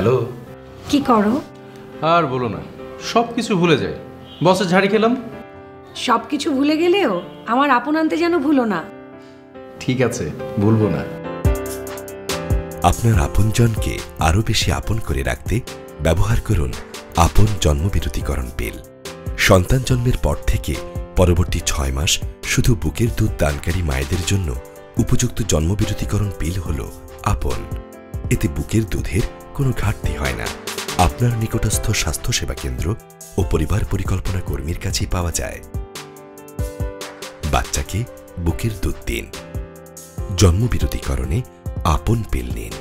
Hello. কি করো? আর বলো না, সব কিছু ভুলে যাই। বসের ঝাড়ি খেলাম। সব কিছু ভুলে গেলেও আমার আপন আনতে যেন ভুলো না। ঠিক আছে, ভুলবো না। আপনার আপনজনকে আরো বেশি আপন করে রাখতে ব্যবহার করুন আপন জন্মবিরতিকরণ পিল। সন্তান জন্মের পর থেকে পরবর্তী 6 মাস শুধু বুকের দুধ দানকারী মায়েদের জন্য উপযুক্ত জন্মবিরতিকরণ পিল হল আপন। এতে বুকের দুধের কোনো ঘাটতি হয় না। আপনার নিকটস্থ স্বাস্থ্যসেবা কেন্দ্র ও পরিবার পরিকল্পনা কর্মীর কাছেই পাওয়া যায়। বাচ্চাকে বুকের দুধ দিন। জন্মবিরতিকরণে আপন পিল নিন।